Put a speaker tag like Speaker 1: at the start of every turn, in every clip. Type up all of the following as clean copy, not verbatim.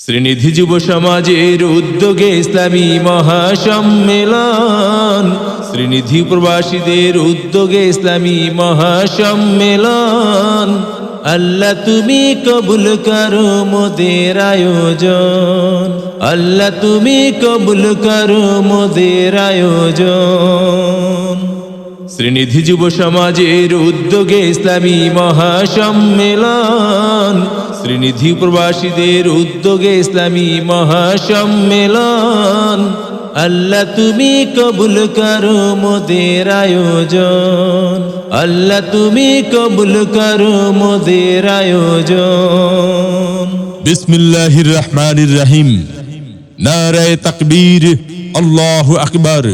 Speaker 1: শ্রীনিধি যুব সমাজের উদ্যোগে ইসলামী মহাসম্মেলন, শ্রীনিধি প্রবাসীদের উদ্যোগে ইসলামী মহাসম্মেলন। আল্লাহ তুমি কবুল করো মোদের আয়োজন, আল্লাহ তুমি কবুল করো মোদের আয়োজন। শ্রীনিধি যুব সমাজের উদ্যোগে ইসলামী মহাসম্মেলন, শ্রীনিধি প্রবাসীদের উদ্যোগে ইসলামী মহাসম্মেলন। আল্লাহ তুমি কবুল করো মোদের আয়োজন, আল্লাহ তুমি কবুল করো মোদের আয়োজন।
Speaker 2: বিসমিল্লাহির রহমানির রহিম। নারায়ে তাকবীর, আল্লাহু আকবার।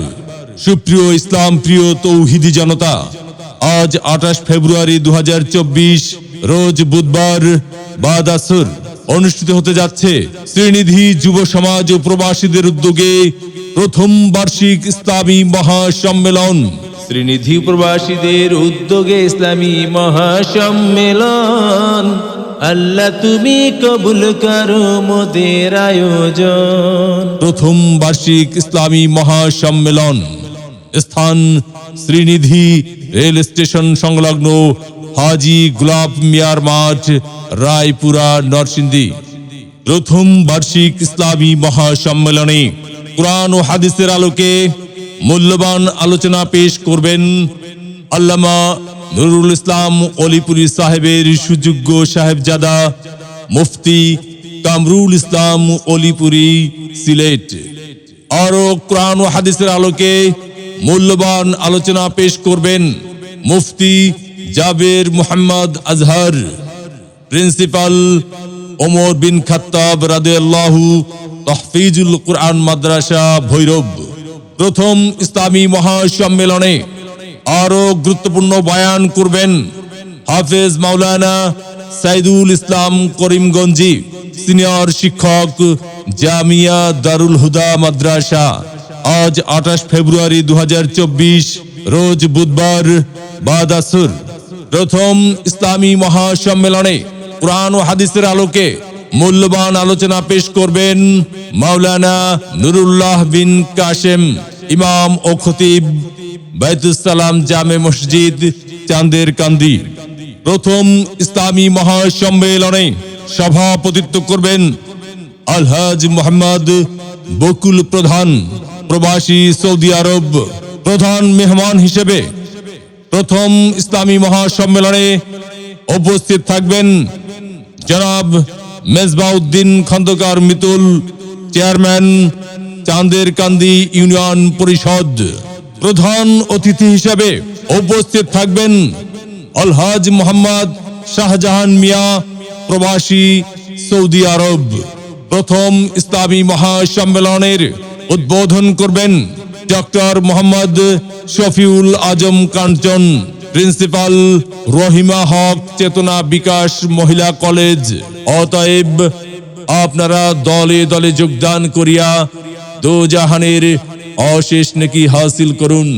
Speaker 2: সুপ্রিয় ইসলাম প্রিয় তৌহিদি জনতা, আজ 28 ফেব্রুয়ারি 2024 রোজ বুধবার বাদ আসর অনুষ্ঠিত হতে যাচ্ছে শ্রীনিধি যুব সমাজ ও প্রবাসীদের উদ্যোগে প্রথম বার্ষিক ইসলামী মহাসম্মেলন।
Speaker 1: শ্রীনিধি প্রবাসীদের উদ্যোগে ইসলামী মহাসম্মেলন। আল্লাহ তুমি কবুল করো মোদের আয়োজন।
Speaker 2: প্রথম বার্ষিক ইসলামী মহাসম্মেলন, স্থান শ্রীনিধি রেল স্টেশন সংলগ্ন হাজী গোলাপ মিয়ার মাঠ, রায়পুরা, নরসিংদী। প্রথম বার্ষিক ইসলামী মহাসম্মেলনে কুরআন ও হাদিসের আলোকে মূল্যবান আলোচনা পেশ করবেন আল্লামা নুরুল ইসলাম অলিপুরি সাহেবের সুযোগ্য সাহেবজাদা মুফতি কামরুল ইসলাম অলিপুরি, সিলেট। আরো কুরআন ও হাদিসের আলোকে মূল্যবান আলোচনা পেশ করবেন মুফতি জাবের মুহাম্মদ আজহার, প্রিন্সিপাল ওমর বিন খাত্তাব রাদিয়াল্লাহু তাহফিজুল কুরআন মাদ্রাসা, ভৈরব। প্রথম ইসলামী মহাসম্মেলনে আরো গুরুত্বপূর্ণ বয়ান করবেন হাফেজ মাওলানা সাইদুল ইসলাম করিমগঞ্জি, সিনিয়র শিক্ষক, জামিয়া দারুল হুদা মাদ্রাসা। আজ 28 ফেব্রুয়ারি 2024 রোজ বুধবার বাদ আসর প্রথম ইসলামী মহাসম্মেলনে কুরআন ও হাদিসের আলোকে মূল্যবান আলোচনা পেশ করবেন মাওলানা নুরুল্লাহ বিন কাশেম, ইমাম ও খতিব, বাইতুস সালাম জামে মসজিদ, চাঁদের কান্দি। প্রথম ইসলামী মহাসম্মেলনে সভাপতিত্ব করবেন আলহাজ মোহাম্মদ বকুল প্রধান, প্রবাসী, সৌদি আরব। প্রধান মেহমান হিসেবে প্রথম ইসলামী মহাসম্মেলনে উপস্থিত থাকবেন জনাব মেজবাউদ্দিন খন্দকার মিতুল, চেয়ারম্যান, চাঁদের কান্দি ইউনিয়ন পরিষদ। প্রধান অতিথি হিসেবে উপস্থিত থাকবেন আলহাজ মোহাম্মদ শাহজাহান মিয়া, প্রবাসী, সৌদি আরব। প্রথম ইসলামী মহাসম্মেলনের উদ্বোধন করবেন ডক্টর মোহাম্মদ শফিউল আজম কাঞ্চন, প্রিন্সিপাল, রহিমা হক চেতনা বিকাশ মহিলা কলেজ। অতএব আপনারা দলে দলে যোগদান করিয়া দোজাহানের অশেষ নেকি হাসিল করুন।